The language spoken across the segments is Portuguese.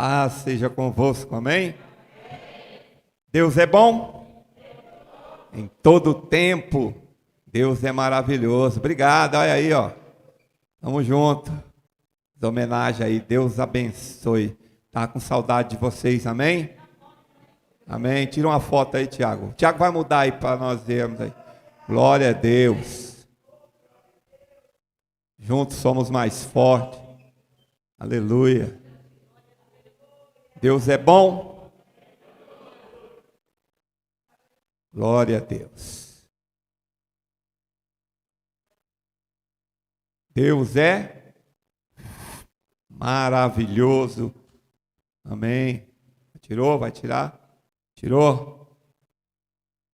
Paz seja convosco, amém? Deus é bom? Em todo tempo. Deus é maravilhoso. Obrigado, olha aí, ó. Tamo junto. De homenagem aí, Deus abençoe. Tá com saudade de vocês, amém? Amém. Tira uma foto aí, Tiago. Tiago vai mudar aí para nós vermos aí. Glória a Deus. Juntos somos mais fortes. Aleluia. Deus é bom. Glória a Deus. Deus é maravilhoso. Amém. Tirou? Vai tirar? Tirou?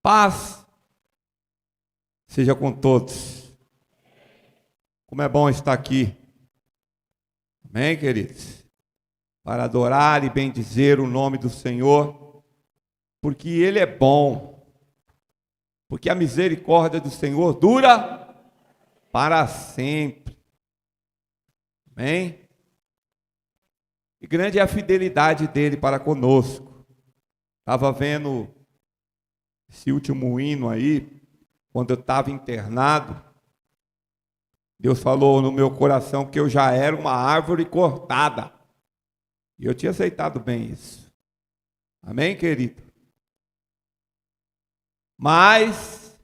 Paz seja com todos. Como é bom estar aqui. Amém, queridos? Para adorar e bendizer o nome do Senhor, porque Ele é bom, porque a misericórdia do Senhor dura para sempre. Amém? E grande é a fidelidade dele para conosco. Estava vendo esse último hino aí, quando eu estava internado, Deus falou no meu coração que eu já era uma árvore cortada. E eu tinha aceitado bem isso. Amém, querido? Mas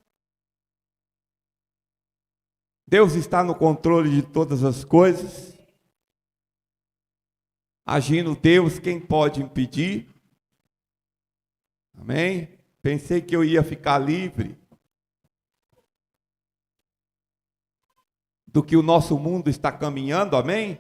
Deus está no controle de todas as coisas. Agindo Deus, quem pode impedir? Amém? Pensei que eu ia ficar livre do que o nosso mundo está caminhando, amém?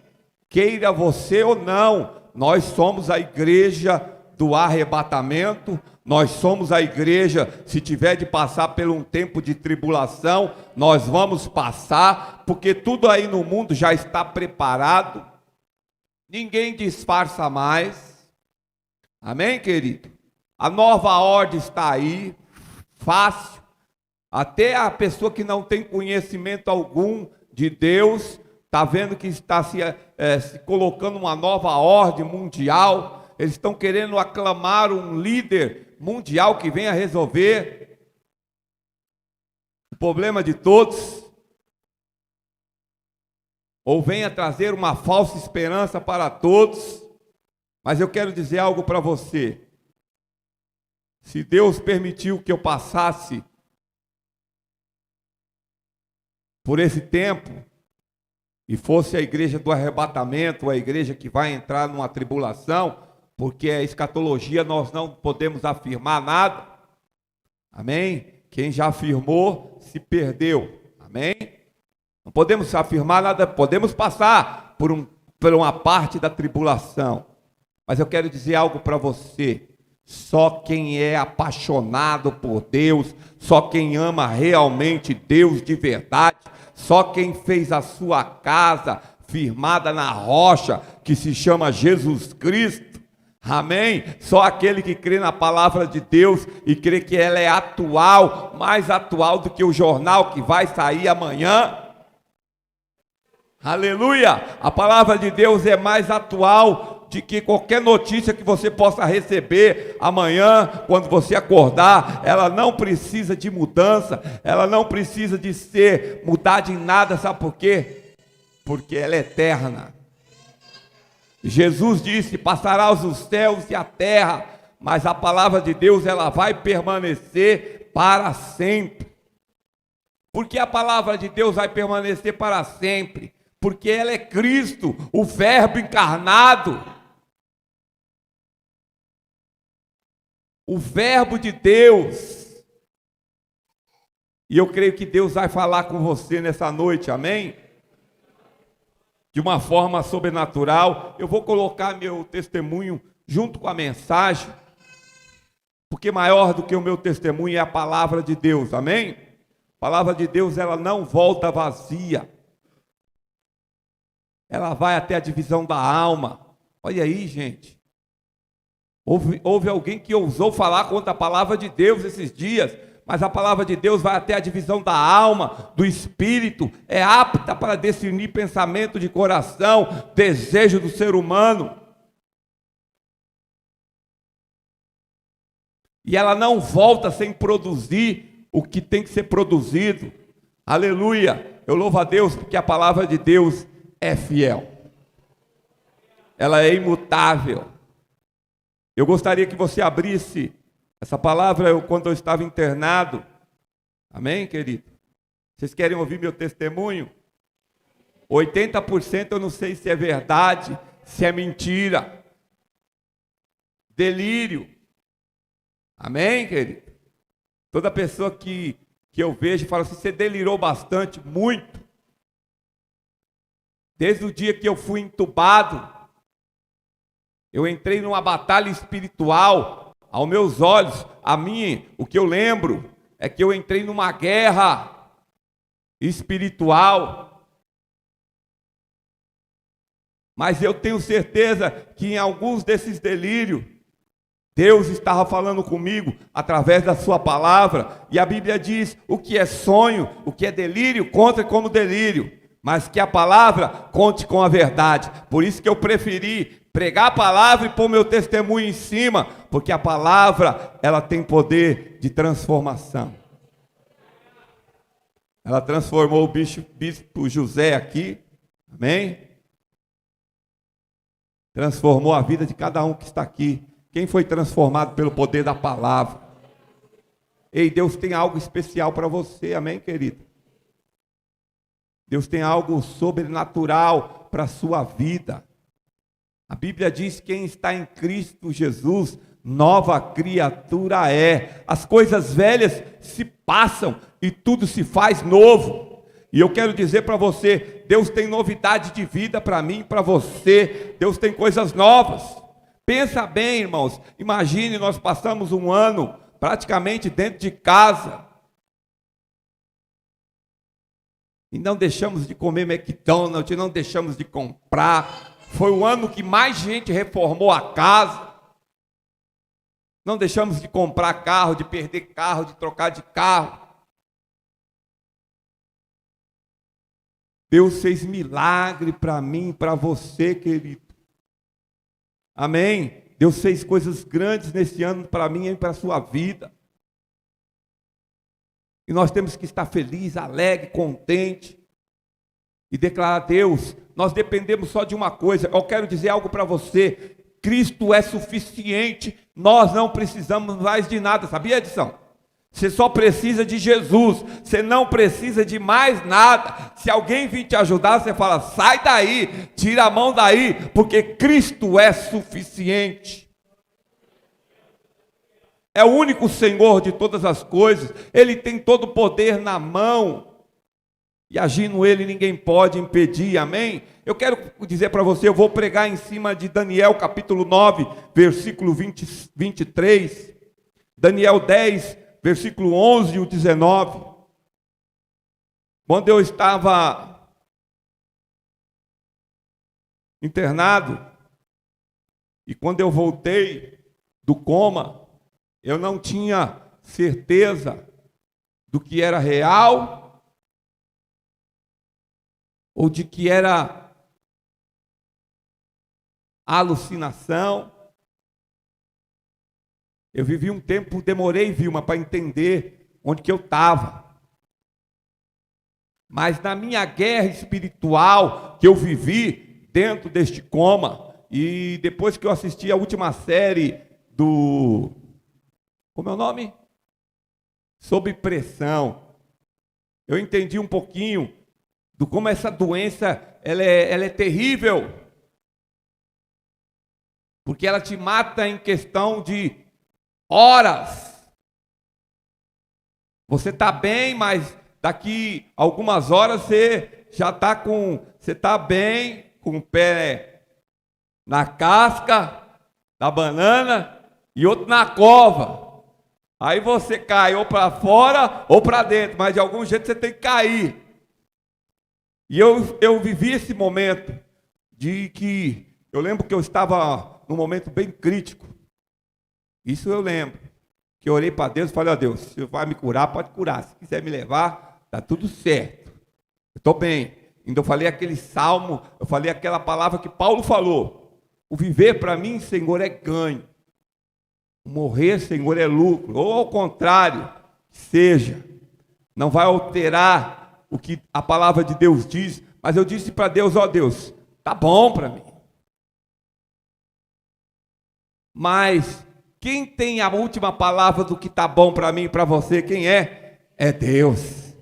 Queira você ou não, nós somos a igreja do arrebatamento, nós somos a igreja, se tiver de passar por um tempo de tribulação, nós vamos passar, porque tudo aí no mundo já está preparado, ninguém disfarça mais, amém, querido? A nova ordem está aí, fácil, até a pessoa que não tem conhecimento algum de Deus, está vendo que está se colocando uma nova ordem mundial, eles estão querendo aclamar um líder mundial que venha resolver o problema de todos, ou venha trazer uma falsa esperança para todos, mas eu quero dizer algo para você, se Deus permitiu que eu passasse por esse tempo, e fosse a igreja do arrebatamento, a igreja que vai entrar numa tribulação, porque a escatologia nós não podemos afirmar nada, amém? Quem já afirmou se perdeu, amém? Não podemos afirmar nada, podemos passar por uma parte da tribulação, mas eu quero dizer algo para você, só quem é apaixonado por Deus, só quem ama realmente Deus de verdade, só quem fez a sua casa firmada na rocha, que se chama Jesus Cristo, amém? Só aquele que crê na palavra de Deus e crê que ela é atual, mais atual do que o jornal que vai sair amanhã, aleluia, a palavra de Deus é mais atual de que qualquer notícia que você possa receber amanhã, quando você acordar, ela não precisa de mudança, ela não precisa de ser mudada em nada, sabe por quê? Porque ela é eterna. Jesus disse, passará os céus e a terra, mas a palavra de Deus, ela vai permanecer para sempre. Por que a palavra de Deus vai permanecer para sempre? Porque ela é Cristo, o Verbo encarnado. O Verbo de Deus, e eu creio que Deus vai falar com você nessa noite, amém? De uma forma sobrenatural, eu vou colocar meu testemunho junto com a mensagem, porque maior do que o meu testemunho é a palavra de Deus, amém? A palavra de Deus, ela não volta vazia, ela vai até a divisão da alma, olha aí, gente. Houve alguém que ousou falar contra a palavra de Deus esses dias, mas a palavra de Deus vai até a divisão da alma, do espírito, é apta para discernir pensamento de coração, desejo do ser humano. e ela não volta sem produzir o que tem que ser produzido. Aleluia! Eu louvo a Deus porque a palavra de Deus é fiel. Ela é imutável. Eu gostaria que você abrisse essa palavra quando eu estava internado. Amém, querido? Vocês querem ouvir meu testemunho? 80% eu não sei se é verdade, se é mentira. Delírio. Amém, querido? Toda pessoa que eu vejo fala assim, você delirou bastante, muito. Desde o dia que eu fui entubado, eu entrei numa batalha espiritual. Aos meus olhos, o que eu lembro é que eu entrei numa guerra espiritual. Mas eu tenho certeza que em alguns desses delírios, Deus estava falando comigo através da sua palavra. E a Bíblia diz, o que é sonho, o que é delírio, conta como delírio. Mas que a palavra conte com a verdade. Por isso que eu preferi pregar a palavra e pôr meu testemunho em cima. Porque a palavra, ela tem poder de transformação. Ela transformou o bispo José aqui. Amém? Transformou a vida de cada um que está aqui. Quem foi transformado pelo poder da palavra? Ei, Deus tem algo especial para você, amém, querido? Deus tem algo sobrenatural para a sua vida. A Bíblia diz que quem está em Cristo Jesus, nova criatura é. As coisas velhas se passam e tudo se faz novo. E eu quero dizer para você, Deus tem novidade de vida para mim e para você. Deus tem coisas novas. Pensa bem, irmãos. Imagine, nós passamos um ano praticamente dentro de casa. E não deixamos de comer McDonald's, não deixamos de comprar. Foi o ano que mais gente reformou a casa. Não deixamos de comprar carro, de perder carro, de trocar de carro. Deus fez milagre para mim e para você, querido. Amém? Deus fez coisas grandes nesse ano para mim e para a sua vida. E nós temos que estar felizes, alegres, contentes. E declarar a Deus, nós dependemos só de uma coisa. Eu quero dizer algo para você. Cristo é suficiente. Nós não precisamos mais de nada. Sabia, Edson? Você só precisa de Jesus, você não precisa de mais nada. Se alguém vir te ajudar, você fala, sai daí, tira a mão daí, porque Cristo é suficiente. É o único Senhor de todas as coisas, Ele tem todo o poder na mão, e agindo Ele ninguém pode impedir, amém? Eu quero dizer para você, eu vou pregar em cima de Daniel capítulo 9, versículo 23, Daniel 10, versículo 11 e o 19. Quando eu estava internado, e quando eu voltei do coma, eu não tinha certeza do que era real, ou de que era alucinação. Eu vivi um tempo, demorei, Vilma, para entender onde que eu estava. Mas na minha guerra espiritual que eu vivi dentro deste coma, e depois que eu assisti a última série do... Como é o nome? Sob Pressão. Eu entendi um pouquinho do como essa doença ela é terrível. Porque ela te mata em questão de horas. Você está bem, mas daqui algumas horas você já está você está bem, com o pé na casca da banana e outro na cova. Aí você cai ou para fora ou para dentro, mas de algum jeito você tem que cair. E eu vivi esse momento de que eu lembro que eu estava num momento bem crítico. Isso eu lembro, que eu orei para Deus e falei, ó Deus, se você vai me curar, pode curar. Se quiser me levar, está tudo certo. Eu estou bem. Então eu falei aquele salmo, eu falei aquela palavra que Paulo falou. O viver para mim, Senhor, é ganho. Morrer, Senhor, é lucro. Ou ao contrário, seja. Não vai alterar o que a palavra de Deus diz. Mas eu disse para Deus, ó Deus, tá bom para mim. Mas quem tem a última palavra do que tá bom para mim e para você, quem é? É Deus.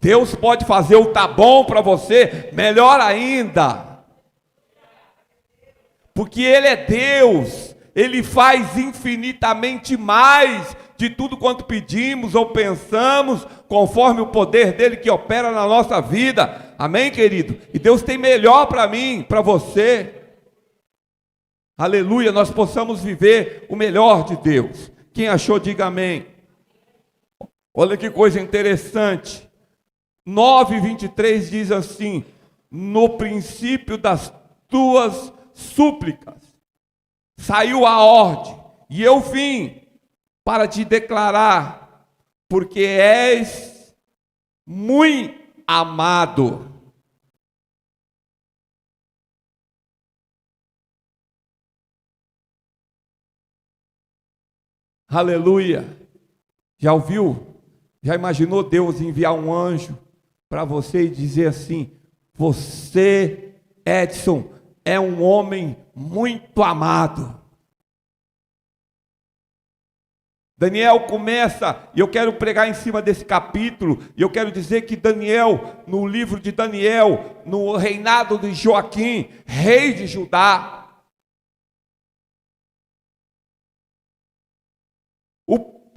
Deus pode fazer o tá bom para você melhor ainda. Porque Ele é Deus. Ele faz infinitamente mais de tudo quanto pedimos ou pensamos, conforme o poder dele que opera na nossa vida. Amém, querido? E Deus tem melhor para mim, para você. Aleluia, nós possamos viver o melhor de Deus. Quem achou, diga amém. Olha que coisa interessante. 9:23 diz assim: no princípio das tuas súplicas saiu a ordem, e eu vim para te declarar, porque és muito amado. Aleluia. Já ouviu? Já imaginou Deus enviar um anjo para você e dizer assim: você, Edson, é um homem muito amado. Daniel começa, e eu quero pregar em cima desse capítulo, e eu quero dizer que Daniel, no livro de Daniel, no reinado de Joaquim, rei de Judá,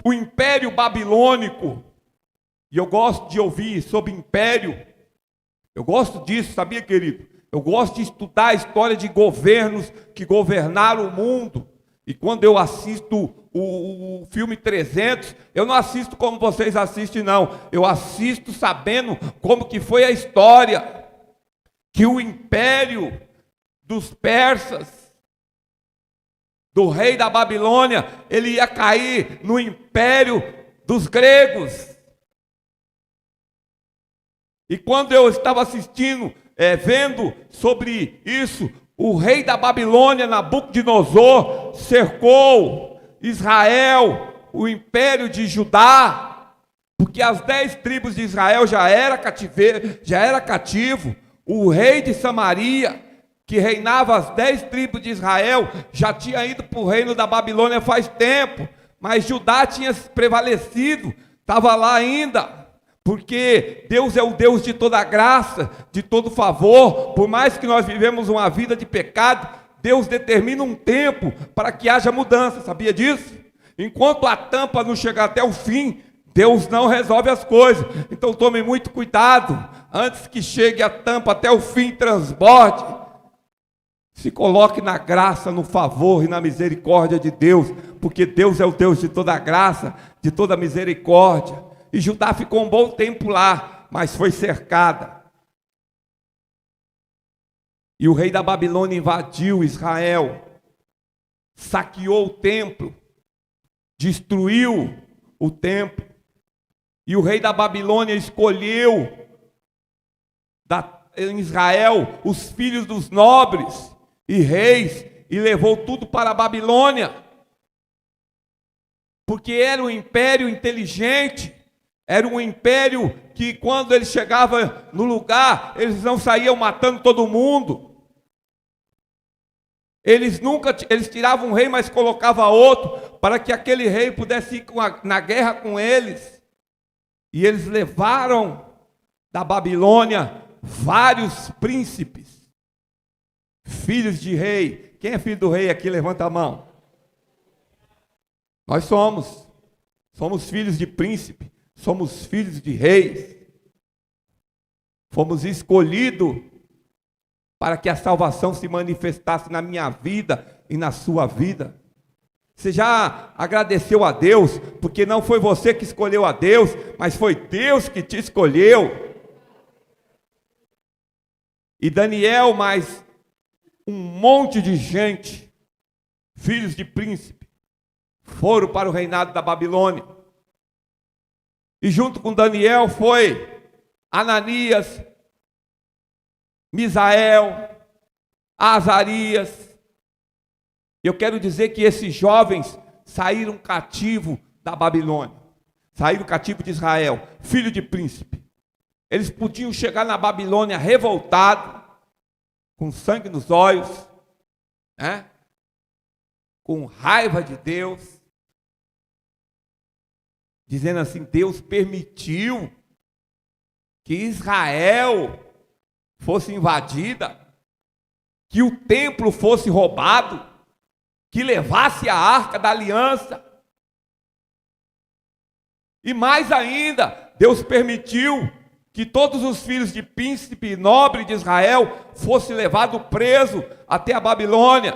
o império babilônico, e eu gosto de ouvir sobre império, eu gosto disso, sabia, querido? Eu gosto de estudar a história de governos que governaram o mundo. E quando eu assisto o filme 300, eu não assisto como vocês assistem, não. Eu assisto sabendo como que foi a história. Que o império dos persas, do rei da Babilônia, ele ia cair no império dos gregos. E quando eu estava assistindo, vendo sobre isso, o rei da Babilônia, Nabucodonosor, cercou Israel, o império de Judá, porque as 10 tribos de Israel já era cativo. O rei de Samaria, que reinava as 10 tribos de Israel, já tinha ido para o reino da Babilônia faz tempo, mas Judá tinha prevalecido, estava lá ainda. Porque Deus é o Deus de toda graça, de todo favor. Por mais que nós vivemos uma vida de pecado, Deus determina um tempo para que haja mudança, sabia disso? Enquanto a tampa não chegar até o fim, Deus não resolve as coisas. Então tome muito cuidado, antes que chegue a tampa até o fim, transborde. Se coloque na graça, no favor e na misericórdia de Deus, porque Deus é o Deus de toda graça, de toda misericórdia. E Judá ficou um bom tempo lá, mas foi cercada. E o rei da Babilônia invadiu Israel, saqueou o templo, destruiu o templo. E o rei da Babilônia escolheu em Israel os filhos dos nobres e reis e levou tudo para a Babilônia. Porque era um império inteligente. Era um império que quando ele chegava no lugar, eles não saíam matando todo mundo. Eles tiravam um rei, mas colocavam outro, para que aquele rei pudesse ir na guerra com eles. E eles levaram da Babilônia vários príncipes, filhos de rei. Quem é filho do rei aqui? Levanta a mão. Nós somos filhos de príncipe. Somos filhos de reis, fomos escolhidos para que a salvação se manifestasse na minha vida e na sua vida. Você já agradeceu a Deus, porque não foi você que escolheu a Deus, mas foi Deus que te escolheu. E Daniel, mais um monte de gente, filhos de príncipe, foram para o reinado da Babilônia. E junto com Daniel foi Ananias, Misael, Azarias. Eu quero dizer que esses jovens saíram cativo da Babilônia, saíram cativo de Israel, filho de príncipe. Eles podiam chegar na Babilônia revoltados, com sangue nos olhos, né? Com raiva de Deus, dizendo assim: Deus permitiu que Israel fosse invadida, que o templo fosse roubado, que levasse a arca da aliança. E mais ainda, Deus permitiu que todos os filhos de príncipe e nobre de Israel fossem levados presos até a Babilônia.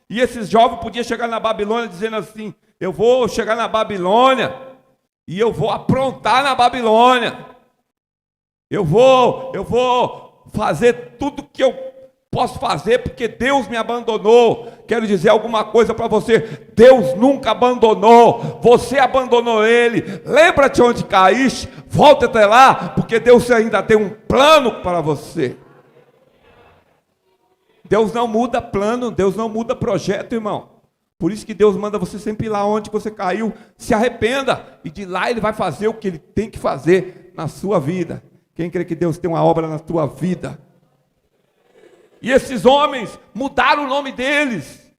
E esses jovens podiam chegar na Babilônia dizendo assim: eu vou chegar na Babilônia e eu vou aprontar na Babilônia. Eu vou fazer tudo que eu posso fazer, porque Deus me abandonou. Quero dizer alguma coisa para você: Deus nunca abandonou, você abandonou Ele. Lembra-te onde caíste, volta até lá, porque Deus ainda tem um plano para você. Deus não muda plano, Deus não muda projeto, irmão. Por isso que Deus manda você sempre ir lá onde você caiu, se arrependa, e de lá Ele vai fazer o que Ele tem que fazer na sua vida. Quem crê que Deus tem uma obra na tua vida? E esses homens mudaram o nome deles.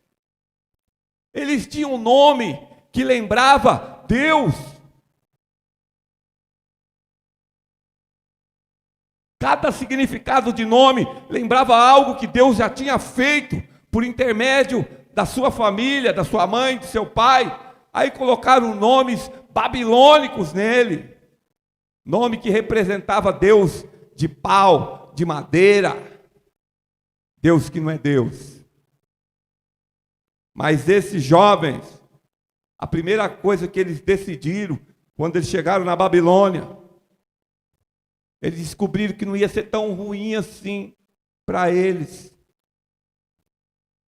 Eles tinham um nome que lembrava Deus. Cada significado de nome lembrava algo que Deus já tinha feito por intermédio da sua família, da sua mãe, do seu pai. Aí colocaram nomes babilônicos nele. Nome que representava Deus de pau, de madeira. Deus que não é Deus. Mas esses jovens, a primeira coisa que eles decidiram, quando eles chegaram na Babilônia, eles descobriram que não ia ser tão ruim assim para eles.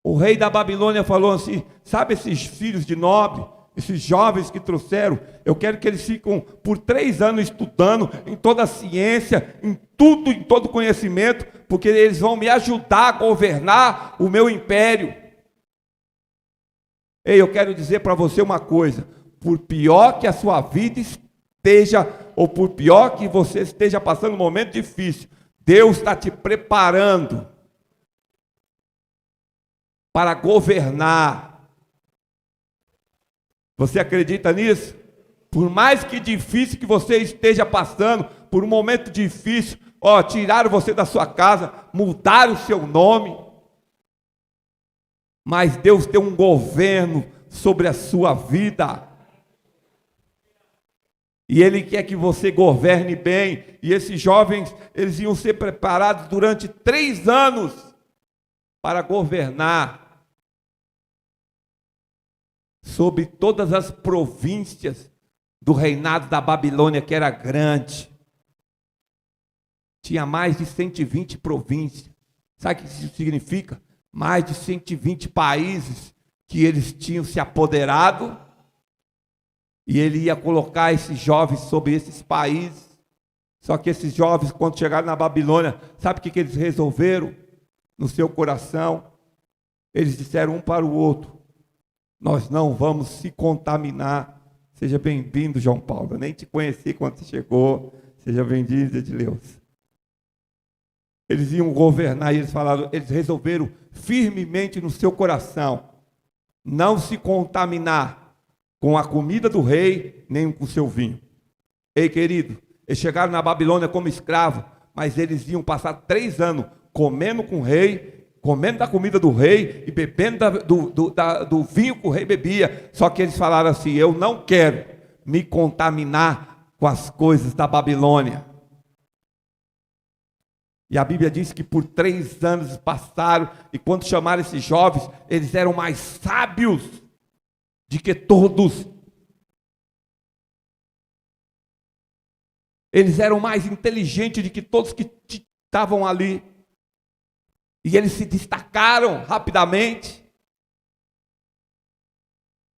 O rei da Babilônia falou assim: sabe esses filhos de nobre, esses jovens que trouxeram, eu quero que eles fiquem por 3 anos estudando em toda a ciência, em tudo, em todo conhecimento, porque eles vão me ajudar a governar o meu império. Ei, eu quero dizer para você uma coisa: por pior que a sua vida esteja, ou por pior que você esteja passando um momento difícil, Deus está te preparando para governar. Você acredita nisso? Por mais que difícil que você esteja passando, por um momento difícil, tiraram você da sua casa, mudaram o seu nome, mas Deus tem um governo sobre a sua vida, e Ele quer que você governe bem. E esses jovens, eles iam ser preparados durante 3 anos para governar sobre todas as províncias do reinado da Babilônia, que era grande. Tinha mais de 120 províncias. Sabe o que isso significa? Mais de 120 países que eles tinham se apoderado, e ele ia colocar esses jovens sobre esses países. Só que esses jovens, quando chegaram na Babilônia, sabe o que eles resolveram no seu coração? Eles disseram um para o outro: nós não vamos se contaminar. Seja bem-vindo, João Paulo. Eu nem te conheci quando você chegou. Seja bem-vindo, Edileus. Eles iam governar e eles resolveram firmemente no seu coração não se contaminar com a comida do rei, nem com o seu vinho. Ei, querido, eles chegaram na Babilônia como escravos, mas eles iam passar 3 anos comendo com o rei, comendo da comida do rei e bebendo do vinho que o rei bebia. Só que eles falaram assim: eu não quero me contaminar com as coisas da Babilônia. E a Bíblia diz que por 3 anos passaram, e quando chamaram esses jovens, eles eram mais sábios de que todos. Eles eram mais inteligentes do que todos que estavam ali. E eles se destacaram rapidamente.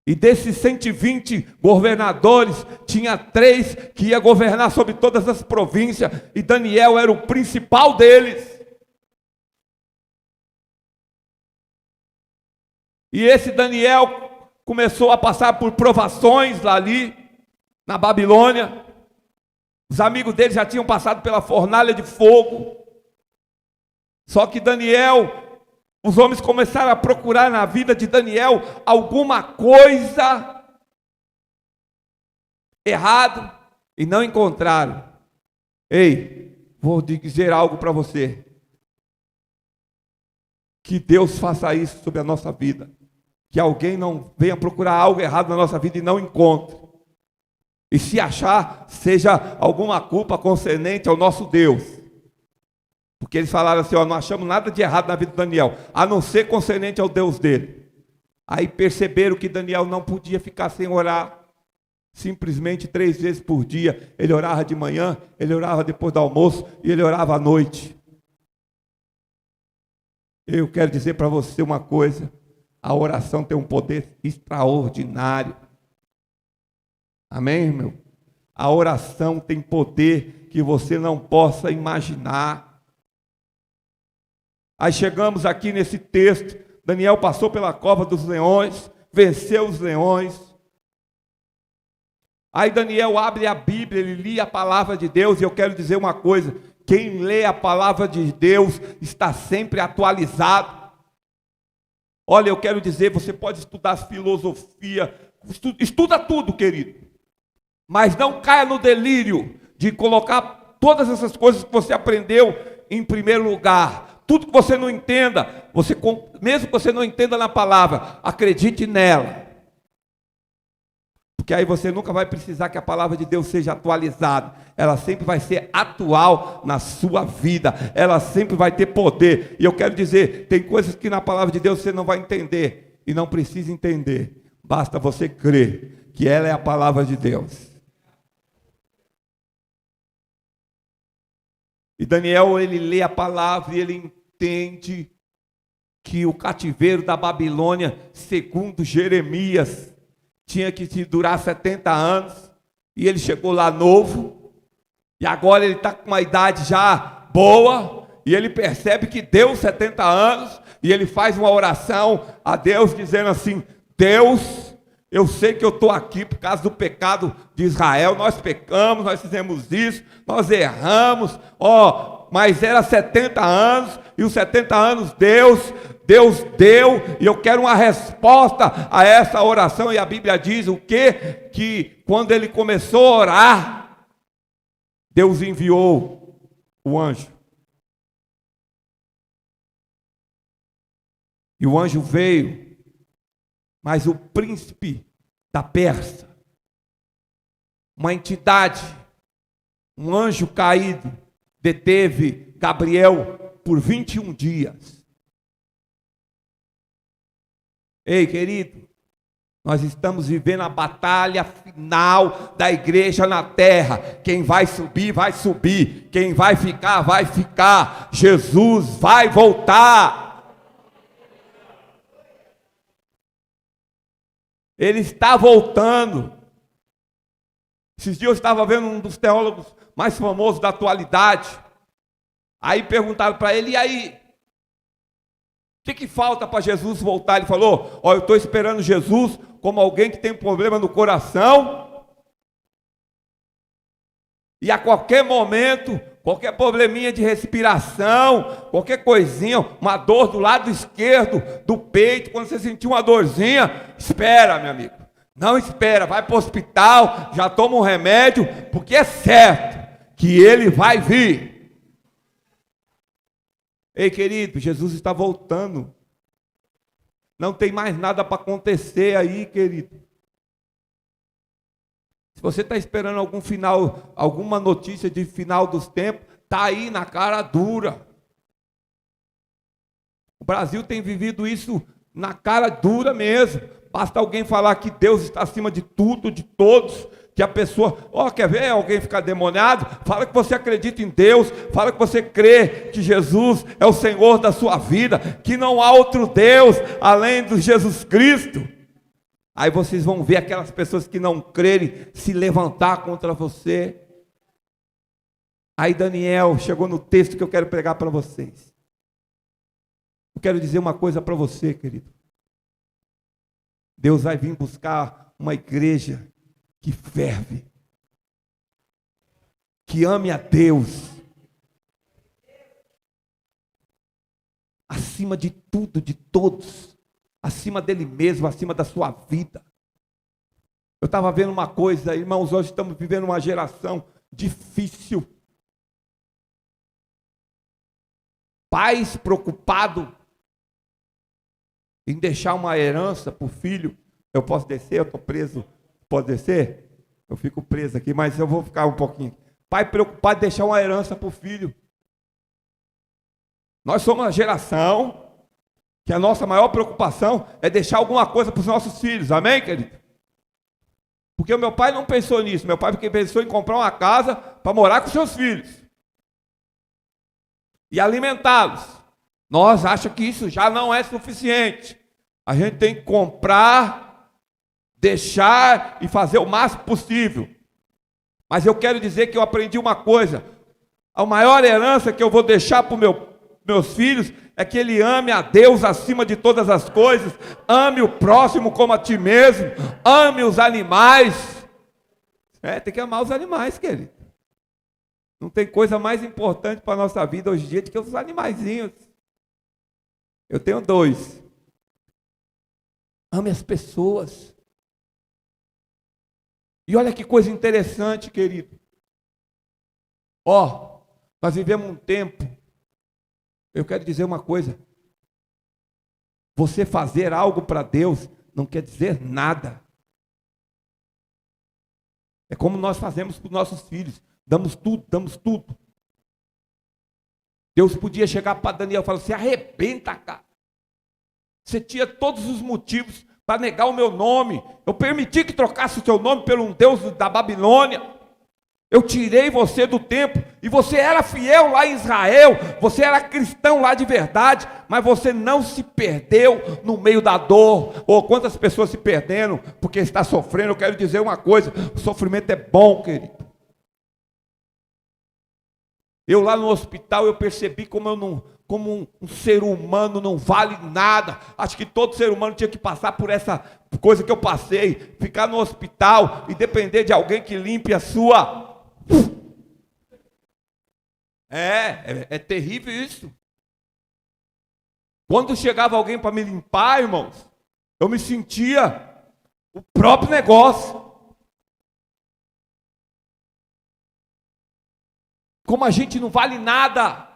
E desses 120 governadores, tinha 3 que ia governar sobre todas as províncias, e Daniel era o principal deles. E esse Daniel, começou a passar por provações lá ali, na Babilônia. Os amigos dele já tinham passado pela fornalha de fogo. Só que Daniel, os homens começaram a procurar na vida de Daniel alguma coisa errada e não encontraram. Ei, vou dizer algo para você. Que Deus faça isso sobre a nossa vida. Que alguém não venha procurar algo errado na nossa vida e não encontre. E se achar, seja alguma culpa concernente ao nosso Deus. Porque eles falaram assim, ó, não achamos nada de errado na vida de Daniel, a não ser concernente ao Deus dele. Aí perceberam que Daniel não podia ficar sem orar. Simplesmente 3 vezes por dia. Ele orava de manhã, ele orava depois do almoço e ele orava à noite. Eu quero dizer para você uma coisa. A oração tem um poder extraordinário. Amém, meu? A oração tem poder que você não possa imaginar. Aí chegamos aqui nesse texto. Daniel passou pela cova dos leões, venceu os leões. Aí Daniel abre a Bíblia, ele lia a palavra de Deus, e eu quero dizer uma coisa: quem lê a palavra de Deus está sempre atualizado. Olha, eu quero dizer, você pode estudar filosofia, estuda tudo, querido, mas não caia no delírio de colocar todas essas coisas que você aprendeu em primeiro lugar. Tudo que você não entenda, mesmo que você não entenda na palavra, acredite nela. Porque aí você nunca vai precisar que a palavra de Deus seja atualizada. Ela sempre vai ser atual na sua vida. Ela sempre vai ter poder. E eu quero dizer, tem coisas que na palavra de Deus você não vai entender. E não precisa entender. Basta você crer que ela é a palavra de Deus. E Daniel, ele lê a palavra e ele entende que o cativeiro da Babilônia, segundo Jeremias, tinha que durar 70 anos, e ele chegou lá novo, e agora ele está com uma idade já boa, e ele percebe que deu 70 anos, e ele faz uma oração a Deus, dizendo assim: Deus, eu sei que eu estou aqui por causa do pecado de Israel, nós pecamos, nós fizemos isso, nós erramos, mas era 70 anos, e os 70 anos Deus deu, e eu quero uma resposta a essa oração. E a Bíblia diz o quê? Que quando ele começou a orar, Deus enviou o anjo. E o anjo veio, mas o príncipe da Pérsia, uma entidade, um anjo caído, deteve Gabriel por 21 dias. Ei, querido, nós estamos vivendo a batalha final da igreja na terra. Quem vai subir, vai subir. Quem vai ficar, vai ficar. Jesus vai voltar. Ele está voltando. Esses dias eu estava vendo um dos teólogos mais famosos da atualidade. Aí perguntaram para ele: e aí? O que falta para Jesus voltar? Ele falou: eu estou esperando Jesus como alguém que tem um problema no coração, e a qualquer momento, qualquer probleminha de respiração, qualquer coisinha, uma dor do lado esquerdo do peito, quando você sentir uma dorzinha, espera, meu amigo, não espera, vai para o hospital, já toma um remédio, porque é certo que ele vai vir. Ei, querido, Jesus está voltando. Não tem mais nada para acontecer aí, querido. Se você está esperando algum final, alguma notícia de final dos tempos, está aí na cara dura. O Brasil tem vivido isso na cara dura mesmo. Basta alguém falar que Deus está acima de tudo, de todos, que a pessoa, quer ver alguém ficar demoniado? Fala que você acredita em Deus, fala que você crê que Jesus é o Senhor da sua vida, que não há outro Deus além do Jesus Cristo. Aí vocês vão ver aquelas pessoas que não crerem se levantar contra você. Aí Daniel chegou no texto que eu quero pregar para vocês. Eu quero dizer uma coisa para você, querido. Deus vai vir buscar uma igreja que ferve, que ame a Deus, acima de tudo, de todos, acima dele mesmo, acima da sua vida. Eu estava vendo uma coisa, irmãos, hoje estamos vivendo uma geração difícil. Pais preocupados em deixar uma herança para o filho. Eu posso descer? Eu estou preso. Pode descer? Eu fico preso aqui, mas eu vou ficar um pouquinho. Pai preocupado em deixar uma herança para o filho. Nós somos uma geração que a nossa maior preocupação é deixar alguma coisa para os nossos filhos. Amém, querido? Porque o meu pai não pensou nisso. Meu pai pensou em comprar uma casa para morar com seus filhos e alimentá-los. Nós achamos que isso já não é suficiente. A gente tem que comprar, deixar e fazer o máximo possível. Mas eu quero dizer que eu aprendi uma coisa. A maior herança que eu vou deixar para os meus filhos é que ele ame a Deus acima de todas as coisas, ame o próximo como a ti mesmo, ame os animais. Tem que amar os animais, querido. Não tem coisa mais importante para a nossa vida hoje em dia do que os animaizinhos. Eu tenho 2. Ame as pessoas. E olha que coisa interessante, querido. Nós vivemos um tempo. Eu quero dizer uma coisa. Você fazer algo para Deus não quer dizer nada. É como nós fazemos para os nossos filhos. Damos tudo, damos tudo. Deus podia chegar para Daniel e falar: se arrebenta, cara. Você tinha todos os motivos para negar o meu nome. Eu permiti que trocasse o seu nome pelo um Deus da Babilônia. Eu tirei você do templo e você era fiel lá em Israel, você era cristão lá de verdade, mas você não se perdeu no meio da dor. Quantas pessoas se perderam porque está sofrendo? Eu quero dizer uma coisa: o sofrimento é bom, querido. Eu lá no hospital eu percebi como um ser humano não vale nada. Acho que todo ser humano tinha que passar por essa coisa que eu passei, ficar no hospital e depender de alguém que limpe a sua. É terrível isso. Quando chegava alguém para me limpar, irmãos, eu me sentia o próprio negócio. Como a gente não vale nada.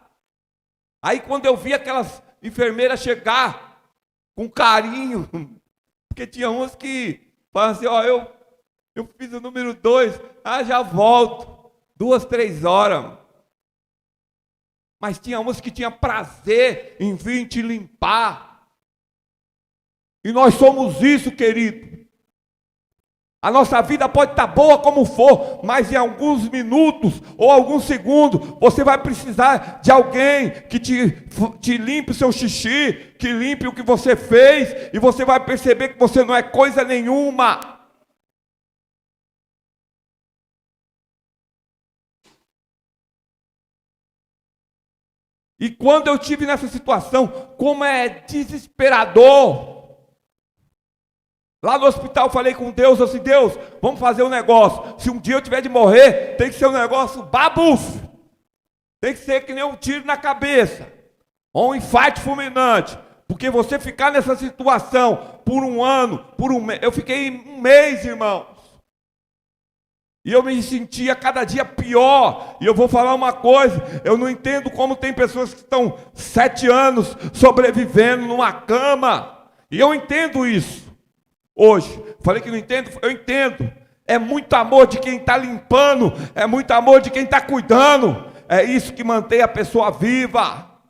Aí quando eu vi aquelas enfermeiras chegar com carinho, porque tinha uns que falavam assim: eu fiz o número 2, já volto, 2, 3 horas. Mas tinha uns que tinham prazer em vir te limpar. E nós somos isso, querido. A nossa vida pode estar boa como for, mas em alguns minutos ou alguns segundos, você vai precisar de alguém que te limpe o seu xixi, que limpe o que você fez, e você vai perceber que você não é coisa nenhuma. E quando eu estive nessa situação, como é desesperador. Lá no hospital eu falei com Deus, assim: Deus, vamos fazer um negócio. Se um dia eu tiver de morrer, tem que ser um negócio babufo. Tem que ser que nem um tiro na cabeça. Ou um infarto fulminante. Porque você ficar nessa situação por um ano, por um mês. Eu fiquei 1 mês, irmãos. E eu me sentia cada dia pior. E eu vou falar uma coisa: eu não entendo como tem pessoas que estão 7 anos sobrevivendo numa cama. E eu entendo isso. Hoje, falei que não entendo, eu entendo. É muito amor de quem está limpando, é muito amor de quem está cuidando. É isso que mantém a pessoa viva.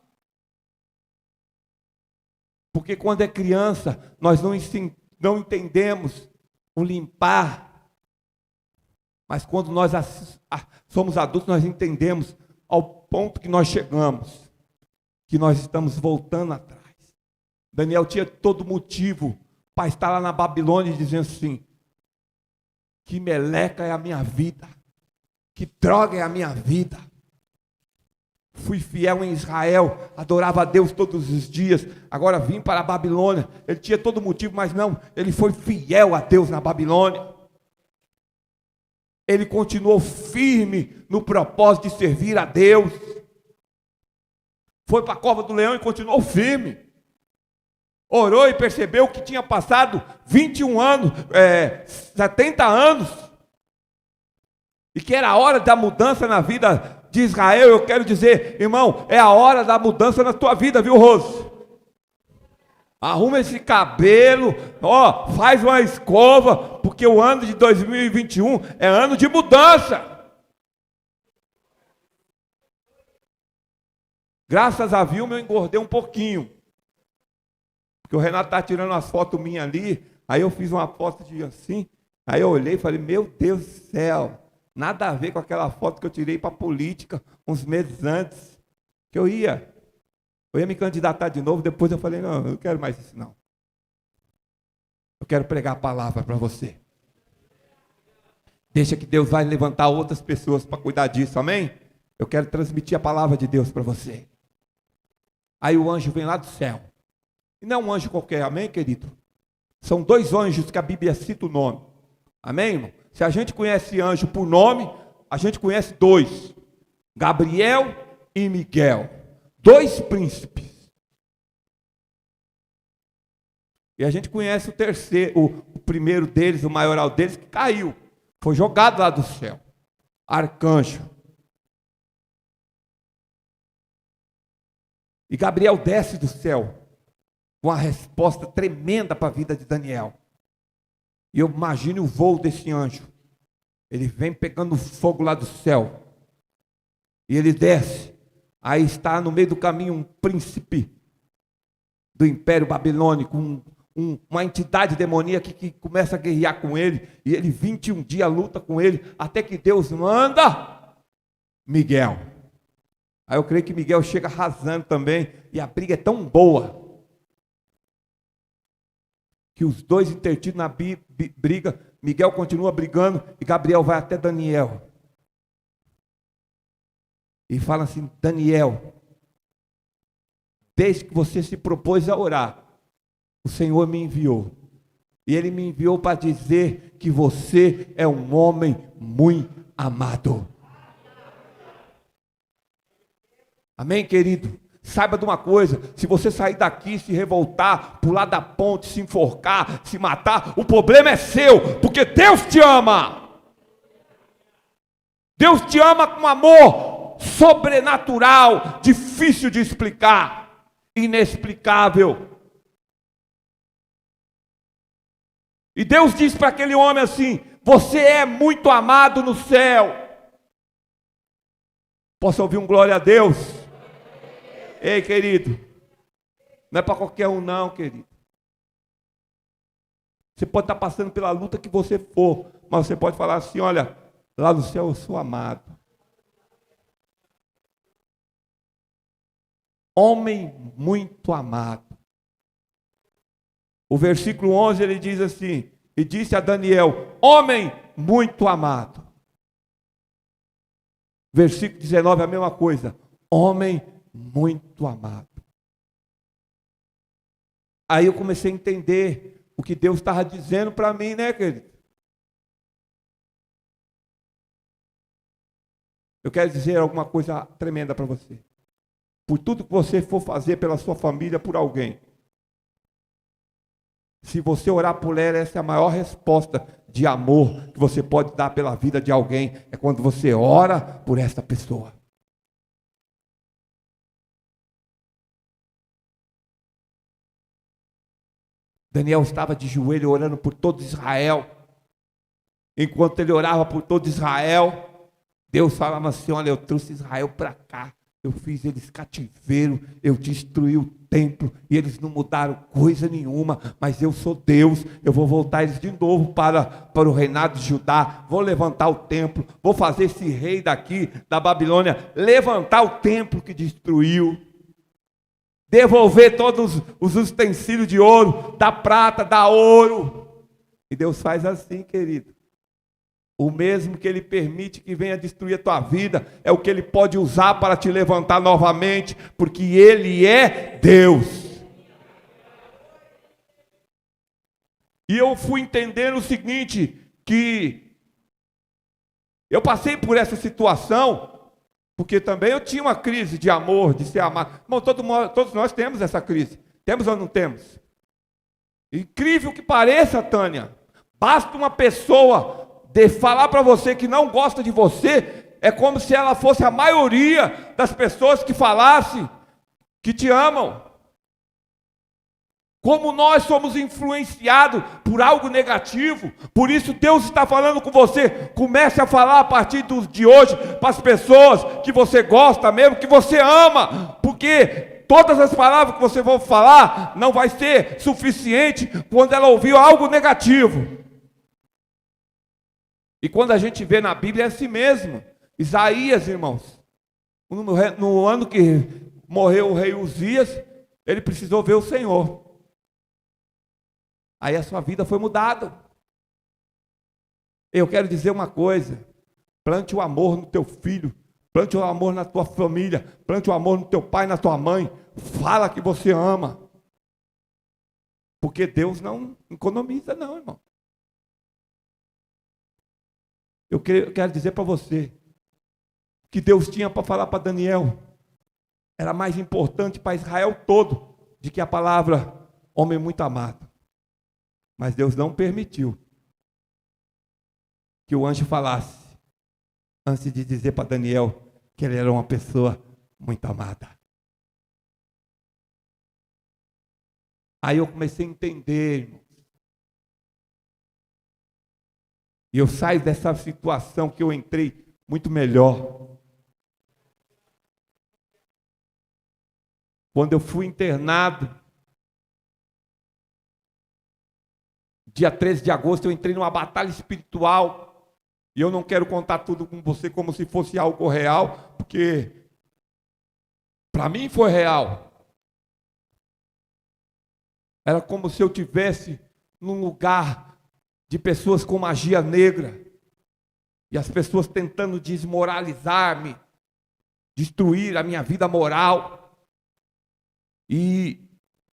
Porque quando é criança, nós não entendemos o limpar. Mas quando nós somos adultos, nós entendemos ao ponto que nós chegamos, que nós estamos voltando atrás. Daniel tinha todo motivo para estar lá na Babilônia dizendo assim: que meleca é a minha vida, que droga é a minha vida. Fui fiel em Israel, adorava a Deus todos os dias. Agora vim para a Babilônia. Ele tinha todo motivo, mas não, ele foi fiel a Deus na Babilônia. Ele continuou firme no propósito de servir a Deus. Foi para a cova do leão e continuou firme. Orou e percebeu que tinha passado 21 anos, 70 anos. E que era a hora da mudança na vida de Israel. Eu quero dizer, irmão, é a hora da mudança na tua vida, viu, Rose? Arruma esse cabelo, faz uma escova, porque o ano de 2021 é ano de mudança. Graças a Vilma eu engordei um pouquinho. Porque o Renato está tirando umas fotos minhas ali, aí eu fiz uma foto de assim, aí eu olhei e falei, meu Deus do céu, nada a ver com aquela foto que eu tirei para a política uns meses antes, que eu ia me candidatar de novo. Depois eu falei, não, eu não quero mais isso não. Eu quero pregar a palavra para você. Deixa que Deus vai levantar outras pessoas para cuidar disso, amém? Eu quero transmitir a palavra de Deus para você. Aí o anjo vem lá do céu. E não é um anjo qualquer, amém, querido? São 2 anjos que a Bíblia cita o nome. Amém, irmão? Se a gente conhece anjo por nome, a gente conhece 2. Gabriel e Miguel. 2 príncipes. E a gente conhece o terceiro, o primeiro deles, o maioral deles, que caiu. Foi jogado lá do céu. Arcanjo. E Gabriel desce do céu com uma resposta tremenda para a vida de Daniel. E eu imagino o voo desse anjo. Ele vem pegando fogo lá do céu. E ele desce. Aí está no meio do caminho um príncipe do Império Babilônico, uma entidade demoníaca que começa a guerrear com ele. E ele 21 dias luta com ele, até que Deus manda Miguel. Aí eu creio que Miguel chega arrasando também. E a briga é tão boa que os 2 intertidos na briga, Miguel continua brigando e Gabriel vai até Daniel. E fala assim, Daniel, desde que você se propôs a orar, o Senhor me enviou. E Ele me enviou para dizer que você é um homem muito amado. Amém, querido? Saiba de uma coisa, se você sair daqui, se revoltar, pular da ponte, se enforcar, se matar, o problema é seu, porque Deus te ama. Deus te ama com amor sobrenatural, difícil de explicar, inexplicável. E Deus diz para aquele homem assim, você é muito amado no céu. Posso ouvir um glória a Deus? Ei, querido, não é para qualquer um não, querido. Você pode estar passando pela luta que você for, mas você pode falar assim, olha, lá no céu eu sou amado. Homem muito amado. O versículo 11 ele diz assim, e disse a Daniel, homem muito amado. Versículo 19 é a mesma coisa, homem muito amado. Aí eu comecei a entender o que Deus estava dizendo para mim, né, querido? Eu quero dizer alguma coisa tremenda para você. Por tudo que você for fazer pela sua família, por alguém, se você orar por ela, essa é a maior resposta de amor que você pode dar pela vida de alguém, é quando você ora por essa pessoa. Daniel estava de joelho orando por todo Israel. Enquanto ele orava por todo Israel, Deus falava assim, olha, eu trouxe Israel para cá. Eu fiz eles cativeiro, eu destruí o templo e eles não mudaram coisa nenhuma, mas eu sou Deus, eu vou voltar eles de novo para o reinado de Judá, vou levantar o templo, vou fazer esse rei daqui da Babilônia levantar o templo que destruiu, devolver todos os utensílios de ouro, da prata, da ouro. E Deus faz assim, querido. O mesmo que Ele permite que venha destruir a tua vida, é o que Ele pode usar para te levantar novamente, porque Ele é Deus. E eu fui entendendo o seguinte, que eu passei por essa situação, porque também eu tinha uma crise de amor, de ser amado. Bom, todos nós temos essa crise. Temos ou não temos? Incrível que pareça, Tânia, basta uma pessoa de falar para você que não gosta de você, é como se ela fosse a maioria das pessoas que falassem que te amam. Como nós somos influenciados por algo negativo, por isso Deus está falando com você. Comece a falar a partir de hoje para as pessoas que você gosta mesmo, que você ama, porque todas as palavras que você for falar não vai ser suficiente quando ela ouviu algo negativo. E quando a gente vê na Bíblia é assim mesmo. Isaías, irmãos, no ano que morreu o rei Uzias, ele precisou ver o Senhor. Aí a sua vida foi mudada. Eu quero dizer uma coisa: plante o amor no teu filho, plante o amor na tua família, plante o amor no teu pai, na tua mãe. Fala que você ama. Porque Deus não economiza não, irmão. Eu quero dizer para você que Deus tinha para falar para Daniel era mais importante para Israel todo do que a palavra homem muito amado. Mas Deus não permitiu que o anjo falasse antes de dizer para Daniel que ele era uma pessoa muito amada. Aí eu comecei a entender, irmão. E eu saio dessa situação que eu entrei muito melhor. Quando eu fui internado, dia 13 de agosto, eu entrei numa batalha espiritual. E eu não quero contar tudo com você como se fosse algo real, porque para mim foi real. Era como se eu tivesse num lugar de pessoas com magia negra, e as pessoas tentando desmoralizar-me, destruir a minha vida moral, e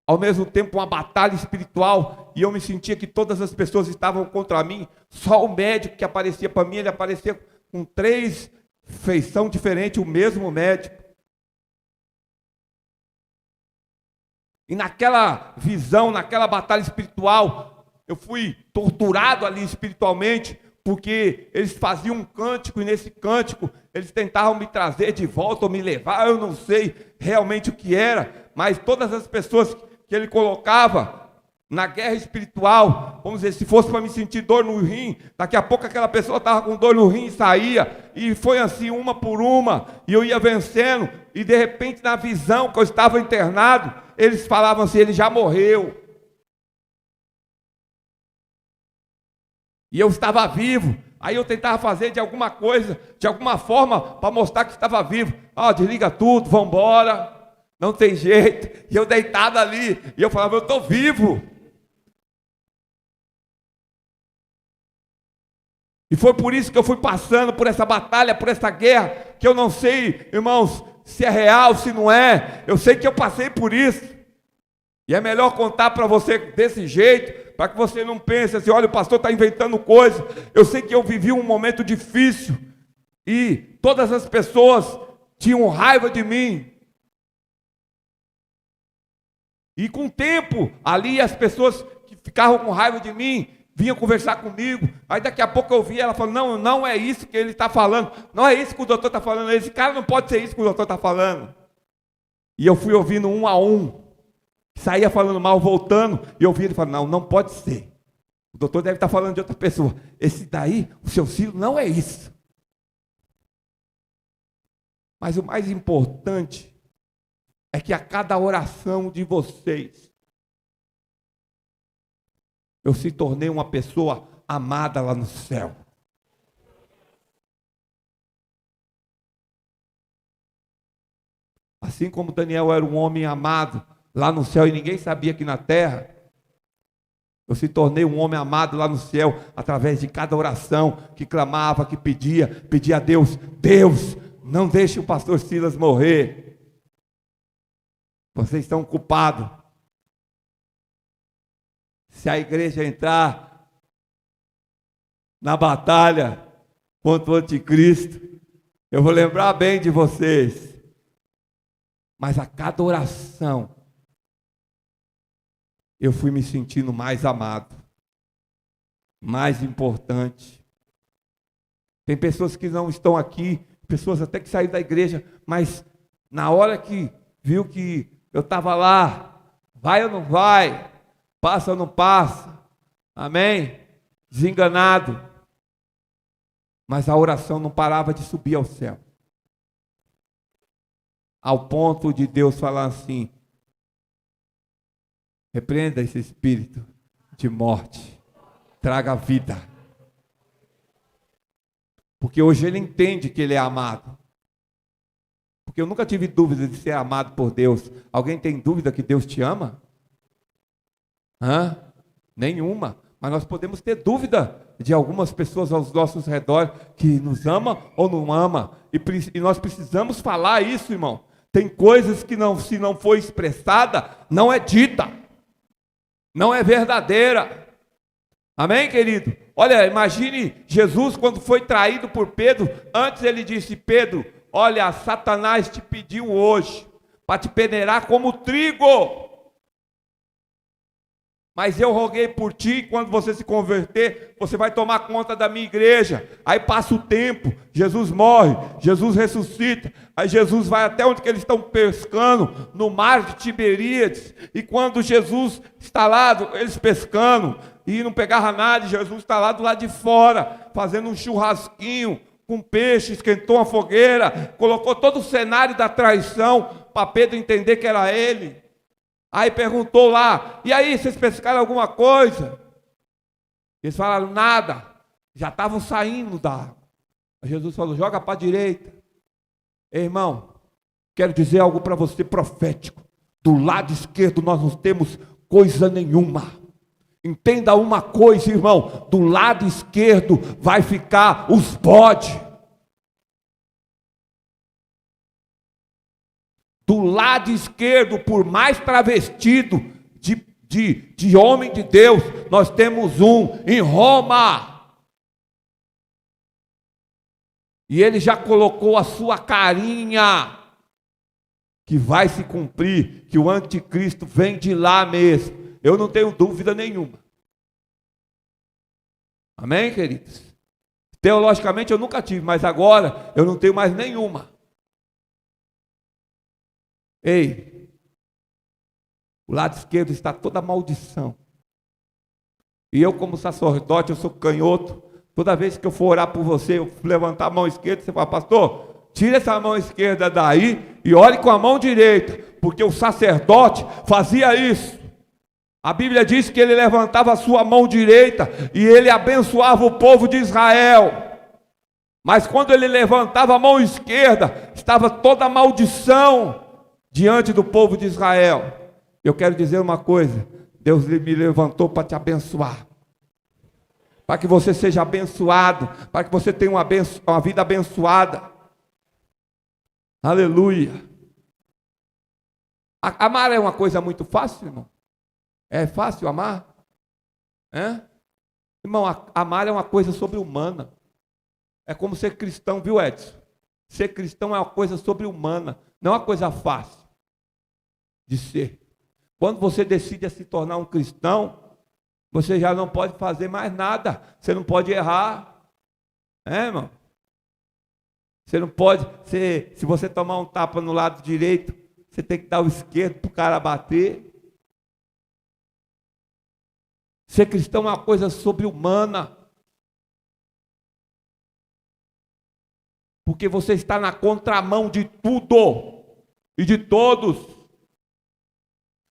ao mesmo tempo uma batalha espiritual, e eu me sentia que todas as pessoas estavam contra mim. Só o médico que aparecia para mim, ele aparecia com 3 feições diferentes, o mesmo médico. E naquela visão, naquela batalha espiritual, eu fui torturado ali espiritualmente, porque eles faziam um cântico, e nesse cântico eles tentavam me trazer de volta ou me levar, eu não sei realmente o que era, mas todas as pessoas que ele colocava na guerra espiritual, vamos dizer, se fosse para me sentir dor no rim, daqui a pouco aquela pessoa estava com dor no rim e saía, e foi assim uma por uma, e eu ia vencendo, e de repente na visão que eu estava internado, eles falavam assim, ele já morreu. E eu estava vivo. Aí eu tentava fazer de alguma coisa, de alguma forma, para mostrar que estava vivo. Desliga tudo, vamos embora. Não tem jeito. E eu deitado ali, e eu falava, eu estou vivo. E foi por isso que eu fui passando por essa batalha, por essa guerra, que eu não sei, irmãos, se é real, se não é. Eu sei que eu passei por isso. E é melhor contar para você desse jeito, para que você não pense assim, olha, o pastor está inventando coisa. Eu sei que eu vivi um momento difícil, e todas as pessoas tinham raiva de mim. E com o tempo, ali as pessoas que ficavam com raiva de mim, vinham conversar comigo. Aí daqui a pouco eu vi ela falando, não, não é isso que ele está falando. Não é isso que o doutor está falando. Esse cara não pode ser isso que o doutor está falando. E eu fui ouvindo um a um. Saía falando mal, voltando, e eu ouvia ele falando, não, não pode ser. O doutor deve estar falando de outra pessoa. Esse daí, o seu filho, não é isso. Mas o mais importante é que a cada oração de vocês, eu se tornei uma pessoa amada lá no céu. Assim como Daniel era um homem amado lá no céu e ninguém sabia que na terra, Eu se tornei um homem amado lá no céu, através de cada oração que clamava, que pedia a Deus: Deus, não deixe o pastor Silas morrer. Vocês estão culpados. Se a igreja entrar na batalha contra o anticristo, eu vou lembrar bem de vocês. Mas a cada oração, eu fui me sentindo mais amado, mais importante. Tem pessoas que não estão aqui, pessoas até que saíram da igreja, mas na hora que viu que eu estava lá, vai ou não vai, passa ou não passa, amém? Desenganado. Mas a oração não parava de subir ao céu. Ao ponto de Deus falar assim: repreenda esse espírito de morte, traga vida. Porque hoje ele entende que ele é amado. Porque eu nunca tive dúvida de ser amado por Deus. Alguém tem dúvida que Deus te ama? Nenhuma. Mas nós podemos ter dúvida de algumas pessoas aos nossos redores que nos ama ou não ama. E nós precisamos falar isso, irmão. Tem coisas que não, se não for expressada, não é dita. Não é verdadeira. Amém, querido? Olha, imagine Jesus quando foi traído por Pedro. Antes ele disse: Pedro, olha, Satanás te pediu hoje para te peneirar como trigo. Mas eu roguei por ti, quando você se converter, você vai tomar conta da minha igreja. Aí passa o tempo, Jesus morre, Jesus ressuscita. Aí Jesus vai até onde que eles estão pescando, no mar de Tiberíades. E quando Jesus está lá, eles pescando, e não pegava nada, e Jesus está lá do lado de fora, fazendo um churrasquinho, com peixe, esquentou uma fogueira, colocou todo o cenário da traição, para Pedro entender que era ele. Aí perguntou lá: e aí, vocês pescaram alguma coisa? Eles falaram: nada. Já estavam saindo da água. Jesus falou: joga para a direita. Ei, irmão, quero dizer algo para você profético. Do lado esquerdo nós não temos coisa nenhuma. Entenda uma coisa, irmão: do lado esquerdo vai ficar os bodes. Do lado esquerdo, por mais travestido de homem de Deus, nós temos um em Roma. E ele já colocou a sua carinha, que vai se cumprir, que o anticristo vem de lá mesmo. Eu não tenho dúvida nenhuma. Amém, queridos? Teologicamente eu nunca tive, mas agora eu não tenho mais nenhuma. Ei, o lado esquerdo está toda a maldição. E eu, como sacerdote, eu sou canhoto. Toda vez que eu for orar por você, eu levantar a mão esquerda, você fala: pastor, tira essa mão esquerda daí e ore com a mão direita. Porque o sacerdote fazia isso. A Bíblia diz que ele levantava a sua mão direita e ele abençoava o povo de Israel. Mas quando ele levantava a mão esquerda, estava toda a maldição diante do povo de Israel. Eu quero dizer uma coisa: Deus me levantou para te abençoar, para que você seja abençoado, para que você tenha uma vida abençoada. Aleluia. Amar é uma coisa muito fácil, irmão? É fácil amar? Irmão, amar é uma coisa sobre-humana. É como ser cristão, viu, Edson? Ser cristão é uma coisa sobre-humana, não é uma coisa fácil de ser. Quando você decide se tornar um cristão, você já não pode fazer mais nada. Você não pode errar. Irmão? Você não pode, se você tomar um tapa no lado direito, você tem que dar o esquerdo para o cara bater. Ser cristão é uma coisa sobre-humana. Porque você está na contramão de tudo e de todos.